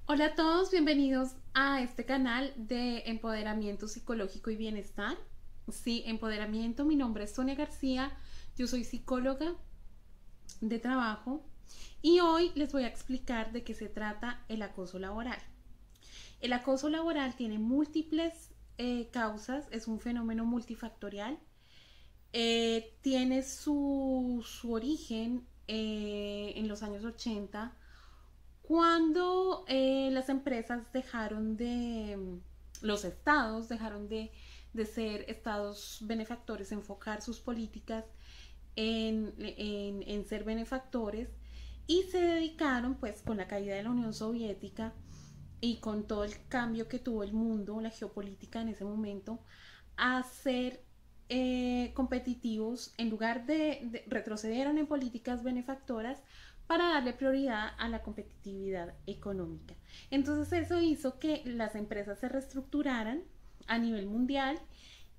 Hola a todos, bienvenidos a este canal de empoderamiento psicológico y bienestar. Sí, empoderamiento, mi nombre es Sonia García, yo soy psicóloga de trabajo y hoy les voy a explicar de qué se trata el acoso laboral. El acoso laboral tiene múltiples causas, es un fenómeno multifactorial, tiene su origen en los años 80 cuando las empresas dejaron de, los estados dejaron de ser estados benefactores, enfocar sus políticas en ser benefactores y se dedicaron, pues con la caída de la Unión Soviética y con todo el cambio que tuvo el mundo, la geopolítica en ese momento, a ser competitivos, en lugar de retrocedieron en políticas benefactoras para darle prioridad a la competitividad económica. Entonces eso hizo que las empresas se reestructuraran a nivel mundial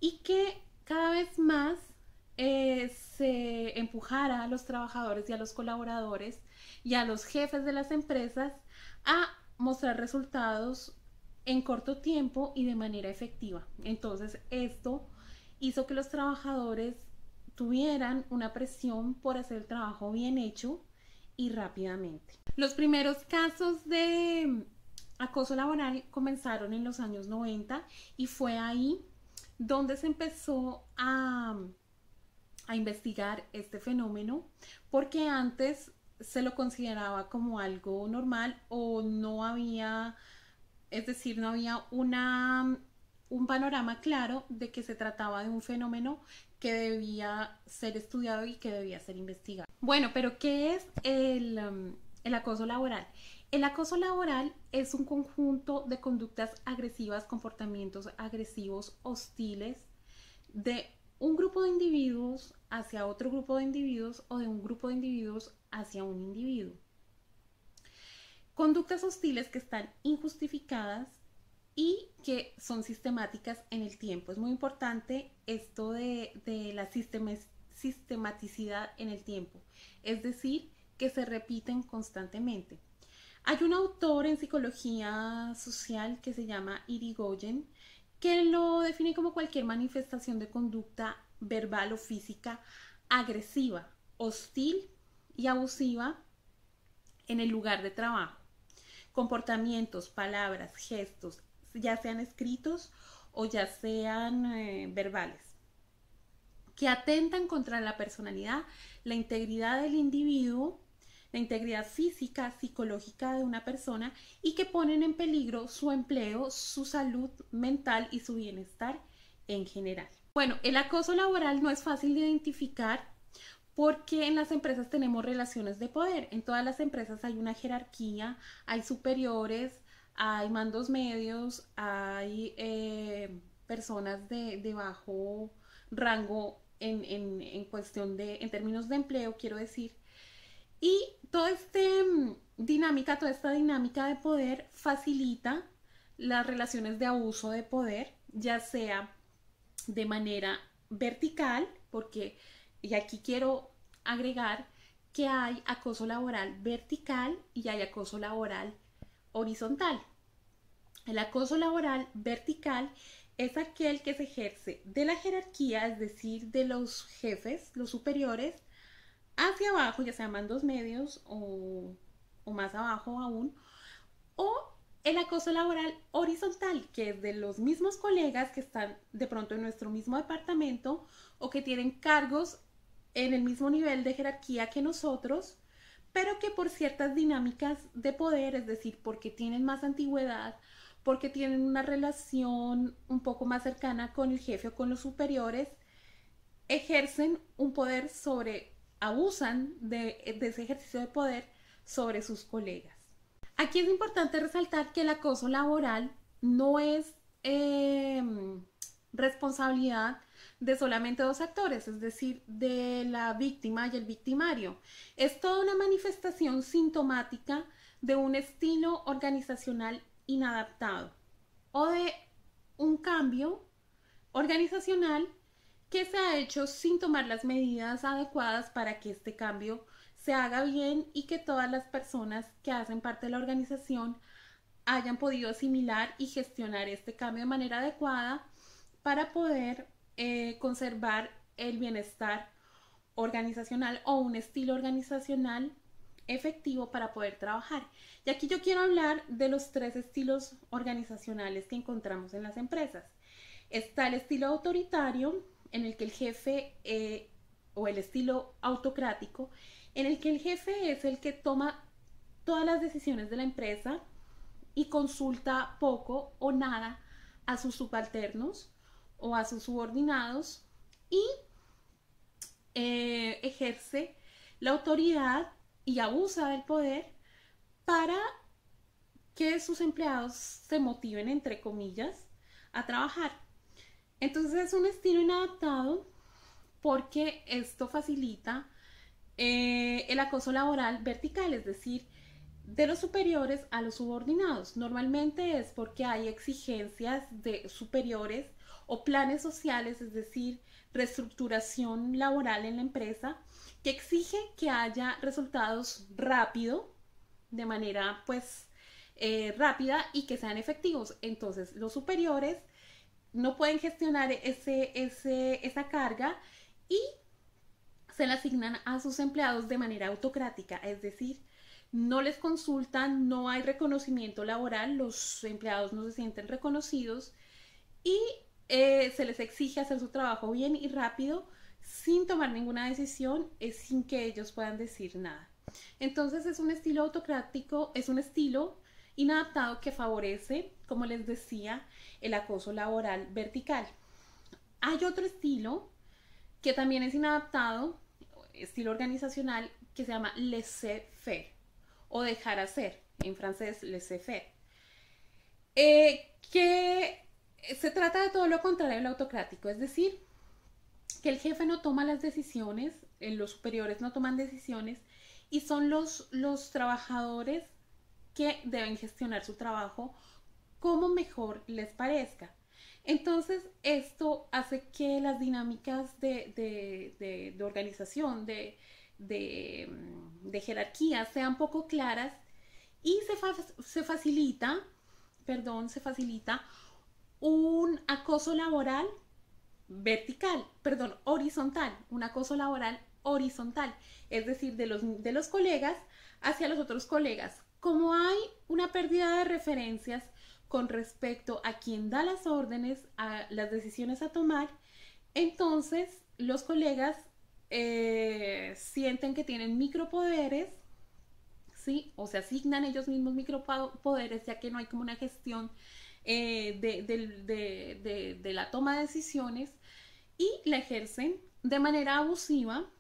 y que cada vez más se empujara a los trabajadores y a los colaboradores y a los jefes de las empresas a mostrar resultados en corto tiempo y de manera efectiva. Entonces esto hizo que los trabajadores tuvieran una presión por hacer el trabajo bien hecho y rápidamente. Los primeros casos de acoso laboral comenzaron en los años 90 y fue ahí donde se empezó a investigar este fenómeno, porque antes se lo consideraba como algo normal o no había, es decir, no había un panorama claro de que se trataba de un fenómeno que debía ser estudiado y que debía ser investigado. Bueno, pero ¿qué es el acoso laboral? El acoso laboral es un conjunto de conductas agresivas, comportamientos agresivos, hostiles, de un grupo de individuos hacia otro grupo de individuos o de un grupo de individuos hacia un individuo. Conductas hostiles que están injustificadas y que son sistemáticas en el tiempo. Es muy importante esto de la sistematicidad en el tiempo, es decir, que se repiten constantemente. Hay un autor en psicología social que se llama Irigoyen que lo define como cualquier manifestación de conducta verbal o física agresiva, hostil y abusiva en el lugar de trabajo. Comportamientos, palabras, gestos, ya sean escritos o ya sean verbales, que atentan contra la personalidad, la integridad del individuo, la integridad física, psicológica de una persona y que ponen en peligro su empleo, su salud mental y su bienestar en general. Bueno, el acoso laboral no es fácil de identificar porque en las empresas tenemos relaciones de poder. En todas las empresas hay una jerarquía, hay superiores, hay mandos medios, hay personas de bajo rango en cuestión de, en términos de empleo, quiero decir. Y toda toda esta dinámica de poder facilita las relaciones de abuso de poder, ya sea de manera vertical, porque, y aquí quiero agregar que hay acoso laboral vertical y hay acoso laboral horizontal. El acoso laboral vertical es aquel que se ejerce de la jerarquía, es decir, de los jefes, los superiores, hacia abajo, ya sea mandos medios o más abajo aún, o el acoso laboral horizontal, que es de los mismos colegas que están de pronto en nuestro mismo departamento o que tienen cargos en el mismo nivel de jerarquía que nosotros, pero que por ciertas dinámicas de poder, es decir, porque tienen más antigüedad, porque tienen una relación un poco más cercana con el jefe o con los superiores, ejercen un poder sobre, abusan de ese ejercicio de poder sobre sus colegas. Aquí es importante resaltar que el acoso laboral no es responsabilidad de solamente dos actores, es decir, de la víctima y el victimario. Es toda una manifestación sintomática de un estilo organizacional inadaptado o de un cambio organizacional que se ha hecho sin tomar las medidas adecuadas para que este cambio se haga bien y que todas las personas que hacen parte de la organización hayan podido asimilar y gestionar este cambio de manera adecuada para poder conservar el bienestar organizacional o un estilo organizacional efectivo para poder trabajar. Y aquí yo quiero hablar de los tres estilos organizacionales que encontramos en las empresas. Está el estilo autoritario, en el que el jefe, o el estilo autocrático, en el que el jefe es el que toma todas las decisiones de la empresa y consulta poco o nada a sus subalternos o a sus subordinados y ejerce la autoridad y abusa del poder para que sus empleados se motiven, entre comillas, a trabajar. Entonces es un estilo inadaptado porque esto facilita el acoso laboral vertical, es decir, de los superiores a los subordinados. Normalmente es porque hay exigencias de superiores o planes sociales, es decir, reestructuración laboral en la empresa, que exige que haya resultados rápido, de manera pues rápida y que sean efectivos. Entonces los superiores no pueden gestionar esa carga y se la asignan a sus empleados de manera autocrática, es decir, no les consultan, no hay reconocimiento laboral, los empleados no se sienten reconocidos y se les exige hacer su trabajo bien y rápido sin tomar ninguna decisión, sin que ellos puedan decir nada. Entonces es un estilo autocrático, es un estilo inadaptado que favorece, como les decía, el acoso laboral vertical. Hay otro estilo que también es inadaptado, estilo organizacional, que se llama laissez-faire o dejar hacer, en francés laissez-faire, que se trata de todo lo contrario al autocrático, es decir, que el jefe no toma las decisiones, los superiores no toman decisiones y son los trabajadores que deben gestionar su trabajo como mejor les parezca. Entonces, esto hace que las dinámicas de organización, de jerarquía sean poco claras y se facilita, se facilita un acoso laboral horizontal, un acoso laboral horizontal, es decir, de los colegas hacia los otros colegas. Como hay una pérdida de referencias con respecto a quien da las órdenes, a las decisiones a tomar, entonces los colegas sienten que tienen micropoderes, ¿sí? O se asignan ellos mismos micropoderes, ya que no hay como una gestión de la toma de decisiones y la ejercen de manera abusiva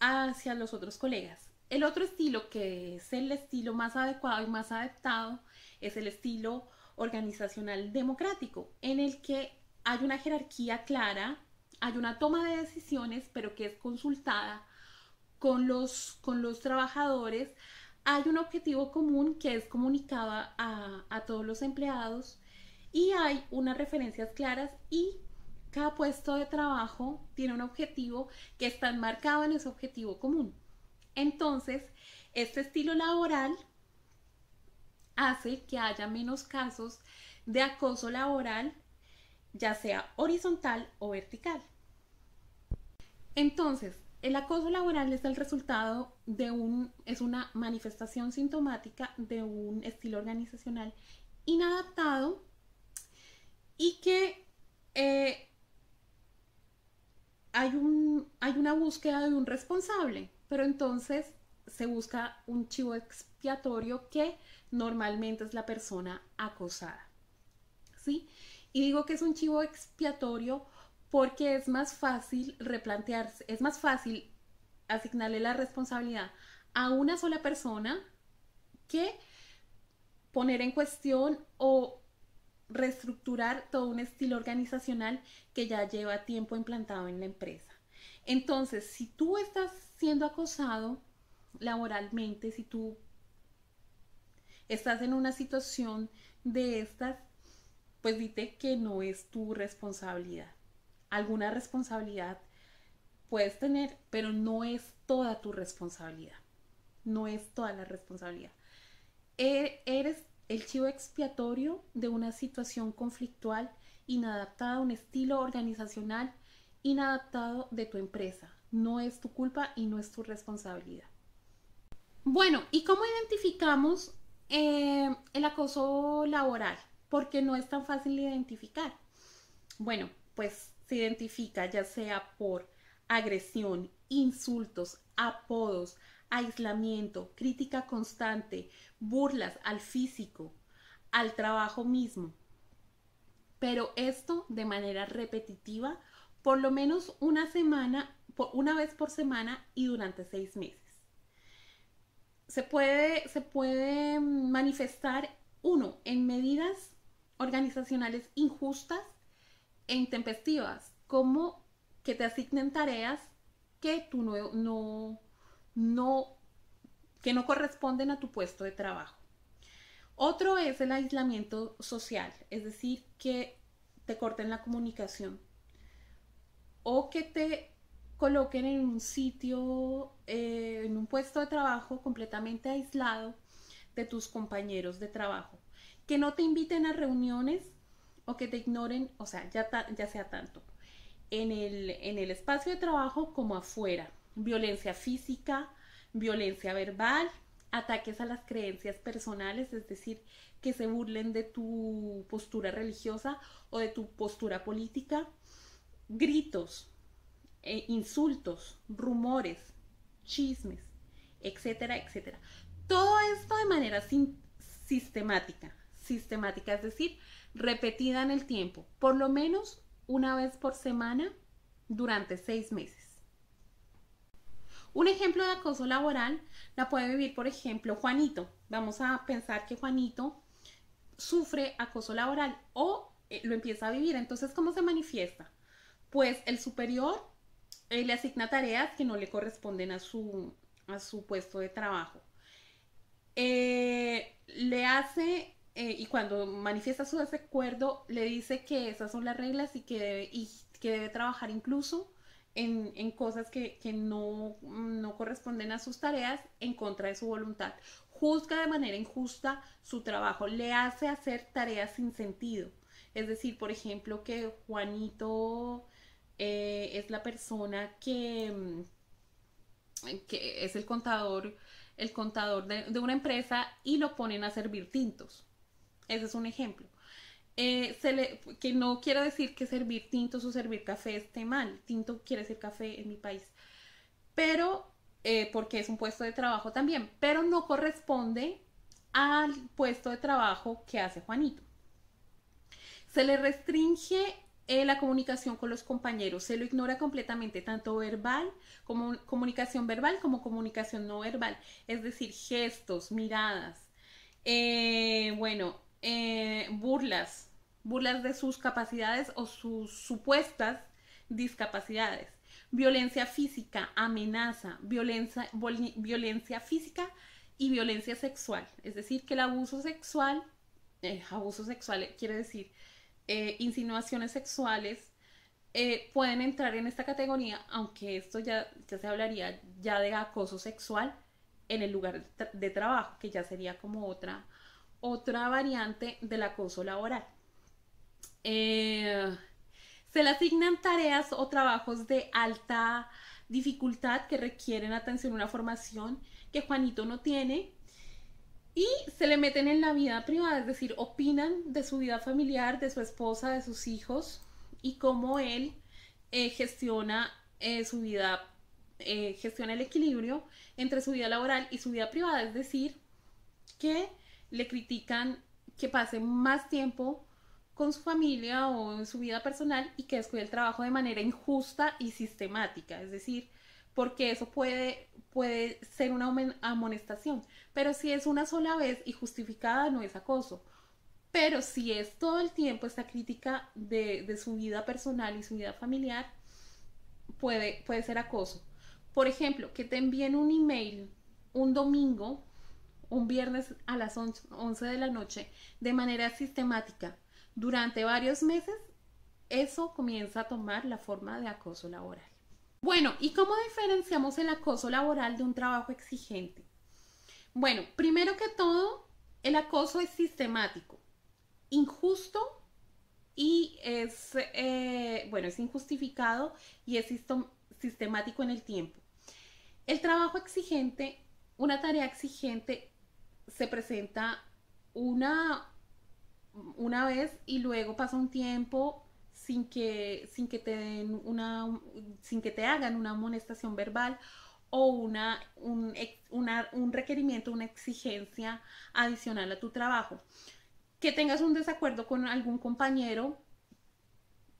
hacia los otros colegas. El otro estilo, que es el estilo más adecuado y más adaptado, es el estilo organizacional democrático, en el que hay una jerarquía clara, hay una toma de decisiones, pero que es consultada con los trabajadores, hay un objetivo común que es comunicado a todos los empleados y hay unas referencias claras y cada puesto de trabajo tiene un objetivo que está enmarcado en ese objetivo común. Entonces, este estilo laboral hace que haya menos casos de acoso laboral, ya sea horizontal o vertical. Entonces, el acoso laboral es el resultado es una manifestación sintomática de un estilo organizacional inadaptado y que hay una búsqueda de un responsable, pero entonces se busca un chivo expiatorio que normalmente es la persona acosada, ¿sí? Y digo que es un chivo expiatorio porque es más fácil replantearse, es más fácil asignarle la responsabilidad a una sola persona que poner en cuestión o reestructurar todo un estilo organizacional que ya lleva tiempo implantado en la empresa. Entonces, si tú estás siendo acosado laboralmente, si tú estás en una situación de estas, pues dite que no es tu responsabilidad. Alguna responsabilidad puedes tener, pero no es toda tu responsabilidad. No es toda la responsabilidad. Eres el chivo expiatorio de una situación conflictual inadaptada a un estilo organizacional inadaptado de tu empresa. No es tu culpa y no es tu responsabilidad. Bueno, ¿y cómo identificamos el acoso laboral? Porque no es tan fácil de identificar. Bueno, pues se identifica ya sea por agresión, insultos, apodos, aislamiento, crítica constante, burlas al físico, al trabajo mismo. Pero esto de manera repetitiva, por lo menos una vez por semana y durante 6 meses. Se puede manifestar, uno, en medidas organizacionales injustas e intempestivas, como que te asignen tareas que tú no, que no corresponden a tu puesto de trabajo. Otro es el aislamiento social, es decir, que te corten la comunicación o que te coloquen en un sitio, en un puesto de trabajo completamente aislado de tus compañeros de trabajo, que no te inviten a reuniones o que te ignoren, o sea, ya sea tanto en el espacio de trabajo como afuera. Violencia física, violencia verbal, ataques a las creencias personales, es decir, que se burlen de tu postura religiosa o de tu postura política, gritos, insultos, rumores, chismes, etcétera, etcétera. Todo esto de manera sistemática, es decir, repetida en el tiempo, por lo menos una vez por semana durante 6 meses. Un ejemplo de acoso laboral la puede vivir, por ejemplo, Juanito. Vamos a pensar que Juanito sufre acoso laboral o lo empieza a vivir. Entonces, ¿cómo se manifiesta? Pues el superior le asigna tareas que no le corresponden a su puesto de trabajo. Le hace, y cuando manifiesta su desacuerdo, le dice que esas son las reglas y que debe trabajar incluso en cosas que no corresponden a sus tareas en contra de su voluntad. Juzga de manera injusta su trabajo, le hace hacer tareas sin sentido. Es decir, por ejemplo, que Juanito es la persona que es el contador de una empresa y lo ponen a servir tintos. Ese es un ejemplo. Que no quiero decir que servir tintos o servir café esté mal. Tinto quiere decir café en mi país. Pero, porque es un puesto de trabajo también, pero no corresponde al puesto de trabajo que hace Juanito. Se le restringe la comunicación con los compañeros, se lo ignora completamente, tanto verbal como comunicación verbal como comunicación no verbal, es decir, gestos, miradas, burlas de sus capacidades o sus supuestas discapacidades, violencia física, amenaza, violencia física y violencia sexual, es decir, que el abuso sexual quiere decir insinuaciones sexuales pueden entrar en esta categoría, aunque esto ya se hablaría ya de acoso sexual en el lugar de trabajo, que ya sería como otra variante del acoso laboral. Se le asignan tareas o trabajos de alta dificultad que requieren atención, una formación que Juanito no tiene, y se le meten en la vida privada, es decir, opinan de su vida familiar, de su esposa, de sus hijos y cómo él gestiona su vida, gestiona el equilibrio entre su vida laboral y su vida privada, es decir, que le critican que pase más tiempo con su familia o en su vida personal y que descuide el trabajo de manera injusta y sistemática, es decir, porque eso puede ser una amonestación, pero si es una sola vez y justificada no es acoso, pero si es todo el tiempo esta crítica de su vida personal y su vida familiar, puede ser acoso. Por ejemplo, que te envíen un email un domingo, un viernes a las 11 de la noche, de manera sistemática, durante varios meses, eso comienza a tomar la forma de acoso laboral. Bueno, ¿y cómo diferenciamos el acoso laboral de un trabajo exigente? Bueno, primero que todo, El acoso es sistemático, injusto y bueno, es injustificado y es sistemático en el tiempo. El trabajo exigente, una tarea exigente, se presenta una, una vez y luego pasa un tiempo sin que te den sin que te hagan una amonestación verbal o un requerimiento, una exigencia adicional a tu trabajo. Que tengas un desacuerdo con algún compañero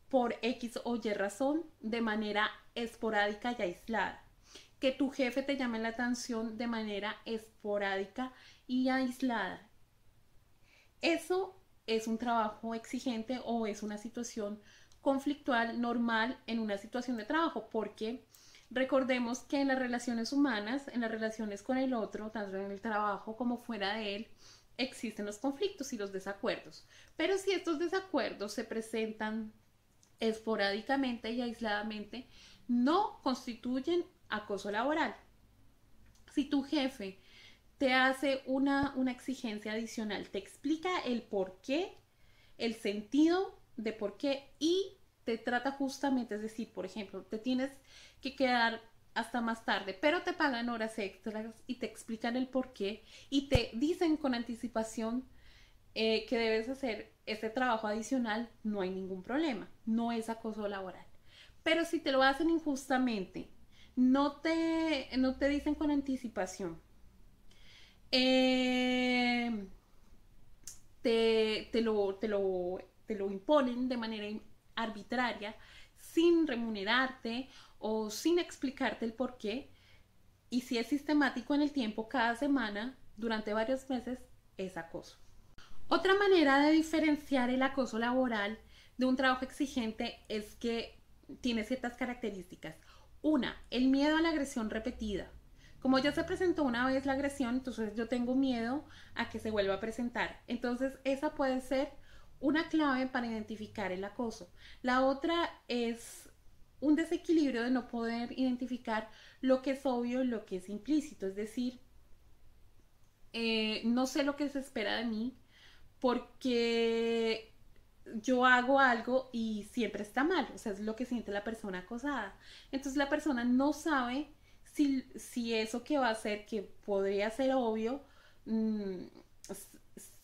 por X o Y razón de manera esporádica y aislada. Que tu jefe te llame la atención de manera esporádica y aislada. Eso es un trabajo exigente o es una situación conflictual normal en una situación de trabajo, porque recordemos que en las relaciones humanas, en las relaciones con el otro, tanto en el trabajo como fuera de él, existen los conflictos y los desacuerdos. Pero si estos desacuerdos se presentan esporádicamente y aisladamente, no constituyen acoso laboral. Si tu jefe te hace una exigencia adicional, te explica el por qué, el sentido de por qué y te trata justamente, es decir, por ejemplo, te tienes que quedar hasta más tarde, pero te pagan horas extras y te explican el por qué y te dicen con anticipación que debes hacer ese trabajo adicional, no hay ningún problema, no es acoso laboral. Pero si te lo hacen injustamente, no te dicen con anticipación, eh, te lo imponen de manera arbitraria, sin remunerarte o sin explicarte el por qué, y si es sistemático en el tiempo, cada semana, durante varios meses, es acoso. Otra manera de diferenciar el acoso laboral de un trabajo exigente es que tiene ciertas características. Una, el miedo a la agresión repetida. Como ya se presentó una vez la agresión, entonces yo tengo miedo a que se vuelva a presentar. Entonces esa puede ser una clave para identificar el acoso. La otra es un desequilibrio de no poder identificar lo que es obvio y lo que es implícito. Es decir, no sé lo que se espera de mí porque yo hago algo y siempre está mal, o sea, es lo que siente la persona acosada. Entonces la persona no sabe si eso que va a hacer, que podría ser obvio, mmm,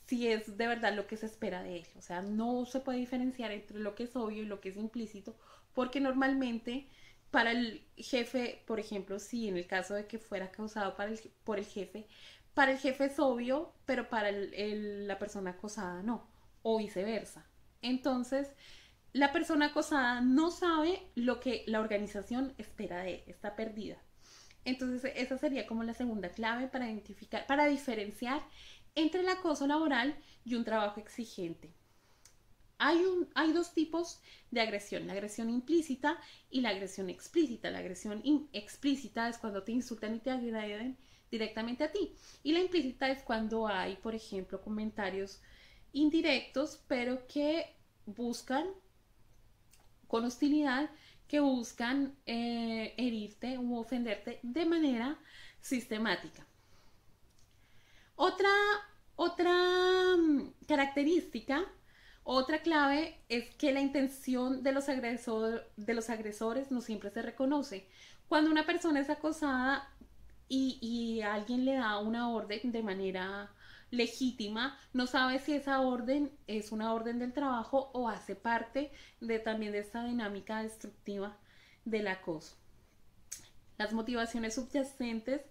si es de verdad lo que se espera de él. O sea, no se puede diferenciar entre lo que es obvio y lo que es implícito, porque normalmente para el jefe, por ejemplo, si en el caso de que fuera causado por el jefe, para el jefe es obvio, pero para la persona acosada no, o viceversa. Entonces, la persona acosada no sabe lo que la organización espera de él, está perdida. Entonces, esa sería como la segunda clave para identificar, para diferenciar entre el acoso laboral y un trabajo exigente. Hay dos tipos de agresión, la agresión implícita y la agresión explícita. La agresión explícita es cuando te insultan y te agreden directamente a ti. Y la implícita es cuando hay, por ejemplo, comentarios indirectos, pero que buscan, con hostilidad, que buscan herirte u ofenderte de manera sistemática. Otra, otra característica, otra clave es que la intención de de los agresores no siempre se reconoce. Cuando una persona es acosada y alguien le da una orden de manera legítima, no sabe si esa orden es una orden del trabajo o hace parte también de esta dinámica destructiva del acoso. Las motivaciones subyacentes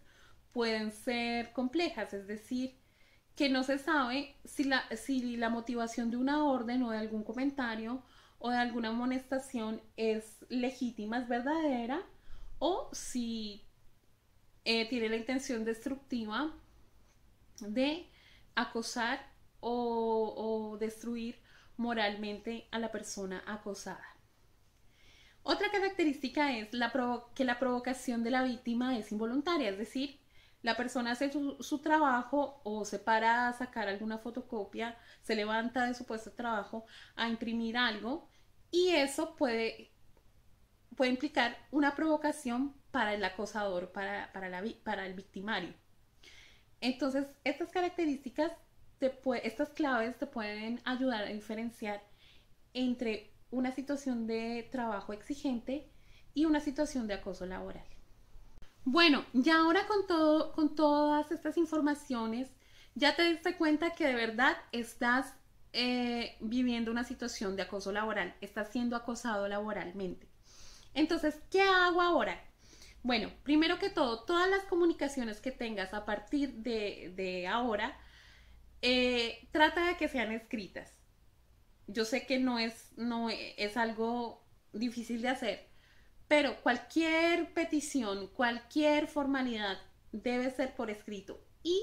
pueden ser complejas, es decir, que no se sabe si la motivación de una orden o de algún comentario o de alguna amonestación es legítima, es verdadera, o si tiene la intención destructiva de acosar o destruir moralmente a la persona acosada. Otra característica es que la provocación de la víctima es involuntaria, es decir, la persona hace su trabajo o se para a sacar alguna fotocopia, se levanta de su puesto de trabajo a imprimir algo y eso puede implicar una provocación para el acosador, para el victimario. Entonces, estas características estas claves te pueden ayudar a diferenciar entre una situación de trabajo exigente y una situación de acoso laboral. Bueno, ya ahora con todas estas informaciones, ya te diste cuenta que de verdad estás viviendo una situación de acoso laboral, estás siendo acosado laboralmente. Entonces, ¿qué hago ahora? Bueno, primero que todo, todas las comunicaciones que tengas a partir de ahora, trata de que sean escritas. Yo sé que no es algo difícil de hacer, pero cualquier petición, cualquier formalidad debe ser por escrito y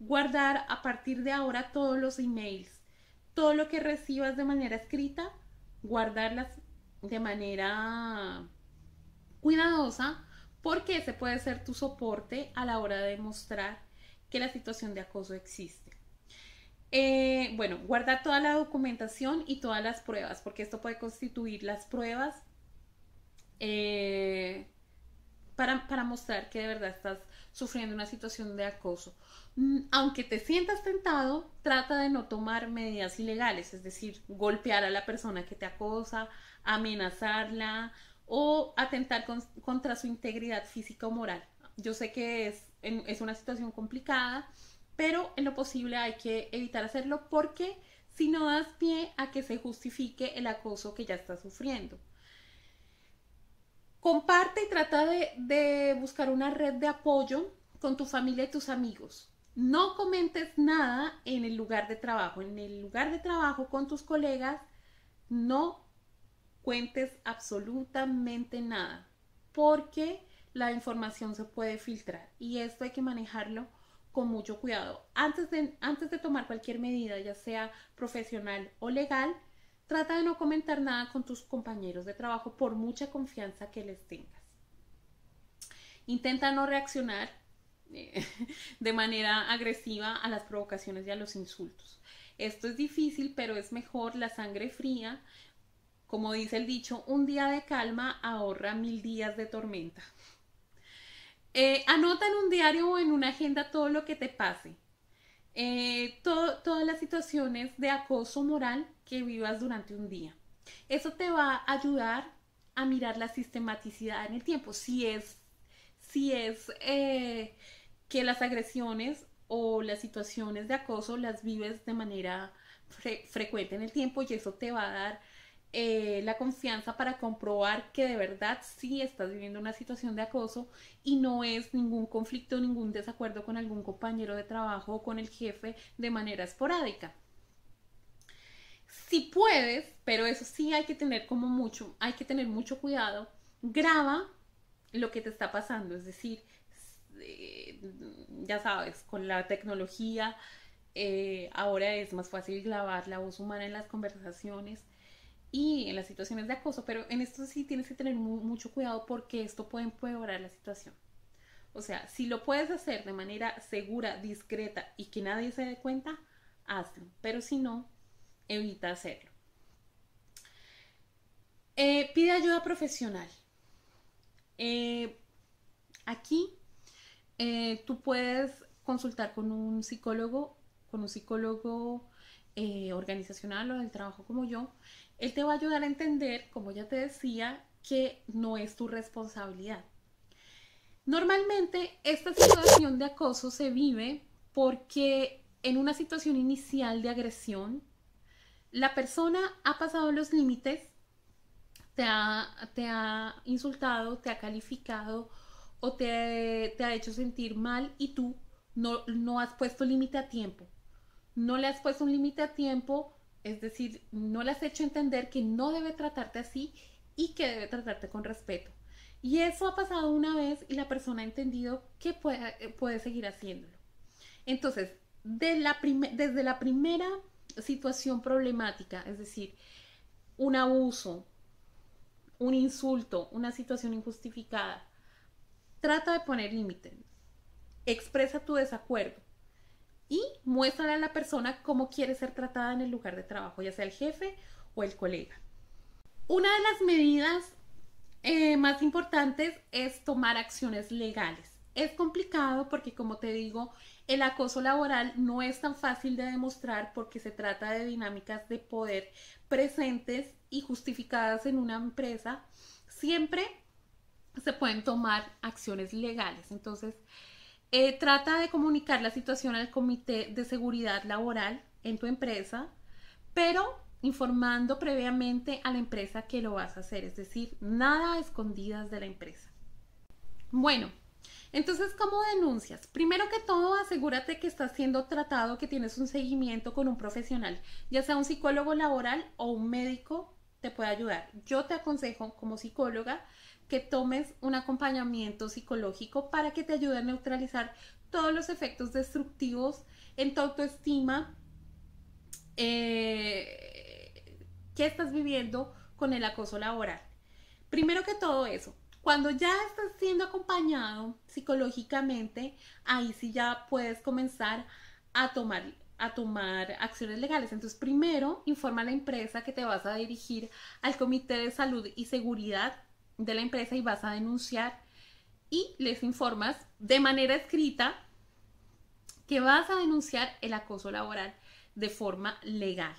guardar a partir de ahora todos los emails, todo lo que recibas de manera escrita, guardarlas de manera cuidadosa porque ese puede ser tu soporte a la hora de demostrar que la situación de acoso existe. Bueno, guardar toda la documentación y todas las pruebas, porque esto puede constituir las pruebas eh, para mostrar que de verdad estás sufriendo una situación de acoso. Aunque te sientas tentado, trata de no tomar medidas ilegales, es decir, golpear a la persona que te acosa, amenazarla o atentar contra su integridad física o moral. Yo sé que es una situación complicada, pero en lo posible hay que evitar hacerlo porque si no das pie a que se justifique el acoso que ya estás sufriendo. Comparte y trata de buscar una red de apoyo con tu familia y tus amigos. No comentes nada en el lugar de trabajo. En el lugar de trabajo con tus colegas, no cuentes absolutamente nada, porque la información se puede filtrar y esto hay que manejarlo con mucho cuidado. Antes de tomar cualquier medida, ya sea profesional o legal, trata de no comentar nada con tus compañeros de trabajo por mucha confianza que les tengas. Intenta no reaccionar de manera agresiva a las provocaciones y a los insultos. Esto es difícil, pero es mejor la sangre fría. Como dice el dicho, un día de calma ahorra 1000 días de tormenta. Anota en un diario o en una agenda todo lo que te pase. Todas las situaciones de acoso moral que vivas durante un día. Eso te va a ayudar a mirar la sistematicidad en el tiempo. Si es que las agresiones o las situaciones de acoso las vives de manera frecuente en el tiempo y eso te va a dar la confianza para comprobar que de verdad sí estás viviendo una situación de acoso y no es ningún conflicto, ningún desacuerdo con algún compañero de trabajo o con el jefe de manera esporádica. Si puedes, pero eso sí hay que tener hay que tener mucho cuidado, graba lo que te está pasando, es decir, ya sabes, con la tecnología ahora es más fácil grabar la voz humana en las conversaciones y en las situaciones de acoso, pero en esto sí tienes que tener mucho cuidado porque esto puede empeorar la situación. O sea, si lo puedes hacer de manera segura, discreta y que nadie se dé cuenta, hazlo, pero si no, evita hacerlo. Pide ayuda profesional. Aquí tú puedes consultar con un psicólogo organizacional o del trabajo como yo. Él te va a ayudar a entender, como ya te decía, que no es tu responsabilidad. Normalmente esta situación de acoso se vive porque en una situación inicial de agresión, la persona ha pasado los límites, te ha insultado, te ha calificado o te ha hecho sentir mal y tú no has puesto límite a tiempo. No le has puesto un límite a tiempo, es decir, no le has hecho entender que no debe tratarte así y que debe tratarte con respeto. Y eso ha pasado una vez y la persona ha entendido que puede seguir haciéndolo. Entonces, desde la primera situación problemática, es decir, un abuso, un insulto, una situación injustificada, trata de poner límites, expresa tu desacuerdo y muéstrale a la persona cómo quiere ser tratada en el lugar de trabajo, ya sea el jefe o el colega. Una de las medidas más importantes es tomar acciones legales. Es complicado porque, como te digo, el acoso laboral no es tan fácil de demostrar porque se trata de dinámicas de poder presentes y justificadas en una empresa. Siempre se pueden tomar acciones legales. Entonces, trata de comunicar la situación al Comité de Seguridad Laboral en tu empresa, pero informando previamente a la empresa que lo vas a hacer, es decir, nada a escondidas de la empresa. Bueno, entonces, ¿cómo denuncias? Primero que todo, asegúrate que estás siendo tratado, que tienes un seguimiento con un profesional, ya sea un psicólogo laboral o un médico te puede ayudar. Yo te aconsejo como psicóloga que tomes un acompañamiento psicológico para que te ayude a neutralizar todos los efectos destructivos en tu autoestima que estás viviendo con el acoso laboral. Primero que todo eso, cuando ya estás siendo acompañado psicológicamente, ahí sí ya puedes comenzar a tomar acciones legales. Entonces, primero informa a la empresa que te vas a dirigir al Comité de Salud y Seguridad de la empresa y vas a denunciar y les informas de manera escrita que vas a denunciar el acoso laboral de forma legal.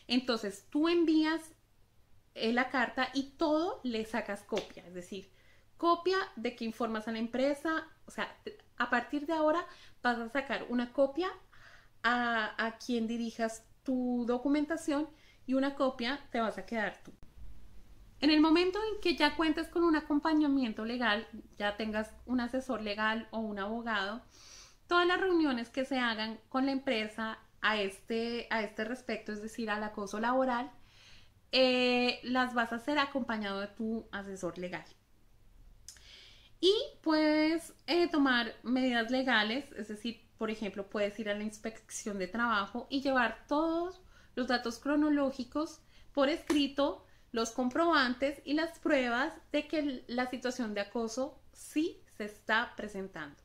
Entonces, tú envías la carta y todo le sacas copia, es decir, copia de que informas a la empresa, o sea, a partir de ahora vas a sacar una copia a quien dirijas tu documentación y una copia te vas a quedar tú. En el momento en que ya cuentes con un acompañamiento legal, ya tengas un asesor legal o un abogado, todas las reuniones que se hagan con la empresa a este respecto, es decir, al acoso laboral, las vas a hacer acompañado de tu asesor legal. Y puedes tomar medidas legales, es decir, por ejemplo, puedes ir a la inspección de trabajo y llevar todos los datos cronológicos por escrito, los comprobantes y las pruebas de que la situación de acoso sí se está presentando.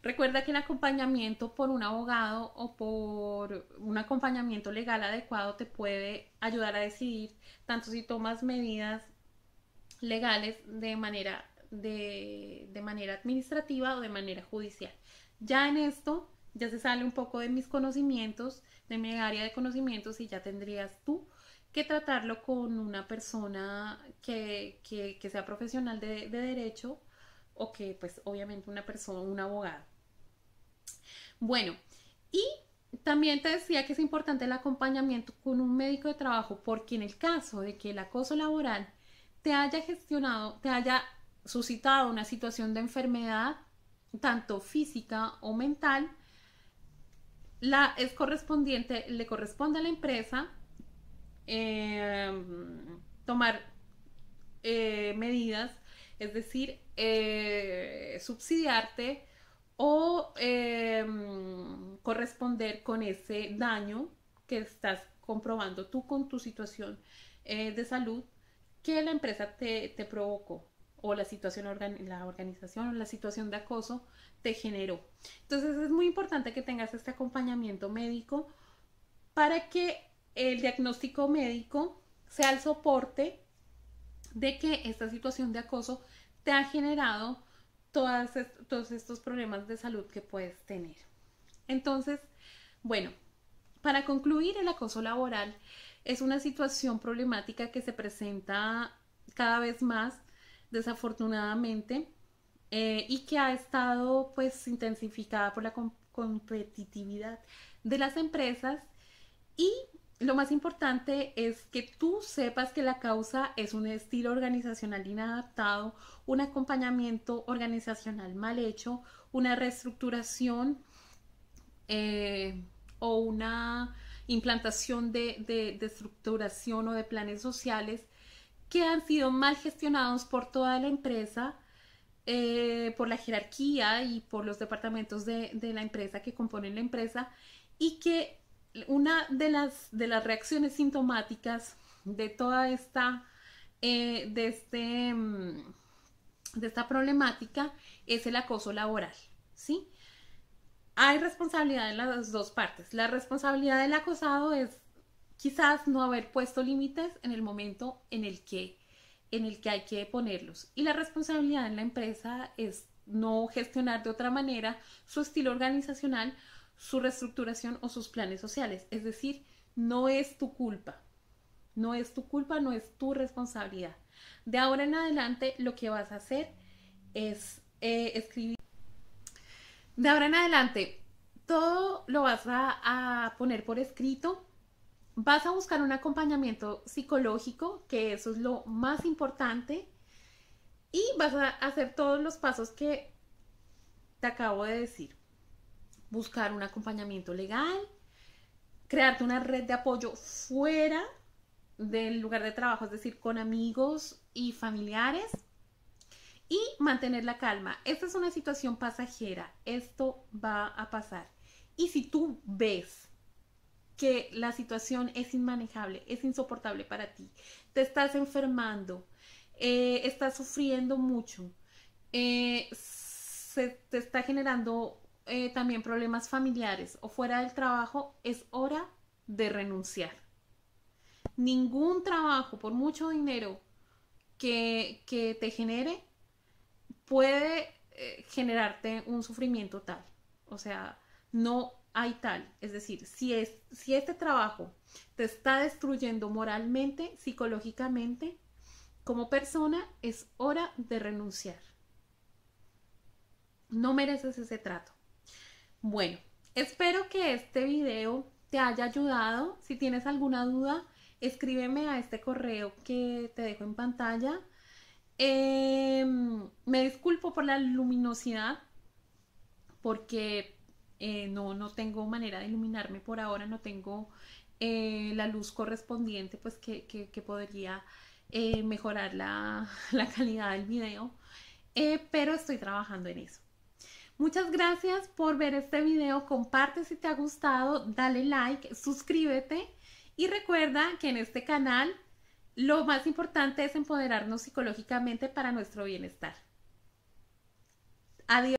Recuerda que el acompañamiento por un abogado o por un acompañamiento legal adecuado te puede ayudar a decidir tanto si tomas medidas legales de manera administrativa o de manera judicial. Ya en esto ya se sale un poco de mis conocimientos, de mi área de conocimientos y ya tendrías tú que tratarlo con una persona que sea profesional de derecho o que pues obviamente una persona, un abogado. Bueno, y también te decía que es importante el acompañamiento con un médico de trabajo porque en el caso de que el acoso laboral te haya gestionado, te haya suscitado una situación de enfermedad, tanto física o mental, le corresponde a la empresa tomar medidas, es decir, subsidiarte o corresponder con ese daño que estás comprobando tú con tu situación de salud que la empresa te provocó o la situación, la organización o la situación de acoso te generó. Entonces es muy importante que tengas este acompañamiento médico para que el diagnóstico médico sea el soporte de que esta situación de acoso te ha generado todos estos problemas de salud que puedes tener. Entonces, bueno, para concluir, el acoso laboral es una situación problemática que se presenta cada vez más, desafortunadamente, y que ha estado pues intensificada por la competitividad de las empresas y lo más importante es que tú sepas que la causa es un estilo organizacional inadaptado, un acompañamiento organizacional mal hecho, una reestructuración o una implantación de estructuración o de planes sociales que han sido mal gestionados por toda la empresa, por la jerarquía y por los departamentos de la empresa que componen la empresa y que una de las reacciones sintomáticas de toda esta, de esta problemática es el acoso laboral, ¿sí? Hay responsabilidad en las dos partes. La responsabilidad del acosado es quizás no haber puesto límites en el momento en el que en el que hay que ponerlos. Y la responsabilidad en la empresa es no gestionar de otra manera su estilo organizacional, su reestructuración o sus planes sociales. Es decir, no es tu culpa. No es tu culpa, no es tu responsabilidad. De ahora en adelante lo que vas a hacer es escribir. De ahora en adelante todo lo vas a poner por escrito. Vas a buscar un acompañamiento psicológico, que eso es lo más importante. Y vas a hacer todos los pasos que te acabo de decir. Buscar un acompañamiento legal, crearte una red de apoyo fuera del lugar de trabajo, es decir, con amigos y familiares, y mantener la calma. Esta es una situación pasajera, esto va a pasar. Y si tú ves que la situación es inmanejable, es insoportable para ti, te estás enfermando, estás sufriendo mucho, se te está generando también problemas familiares o fuera del trabajo, es hora de renunciar. Ningún trabajo, por mucho dinero que te genere, puede generarte un sufrimiento tal. O sea, no hay tal. Es decir, si este trabajo te está destruyendo moralmente, psicológicamente, como persona, es hora de renunciar. No mereces ese trato. Bueno, espero que este video te haya ayudado. Si tienes alguna duda, escríbeme a este correo que te dejo en pantalla. Me disculpo por la luminosidad porque no tengo manera de iluminarme por ahora, no tengo la luz correspondiente pues que podría mejorar la calidad del video, pero estoy trabajando en eso. Muchas gracias por ver este video, comparte si te ha gustado, dale like, suscríbete y recuerda que en este canal lo más importante es empoderarnos psicológicamente para nuestro bienestar. Adiós.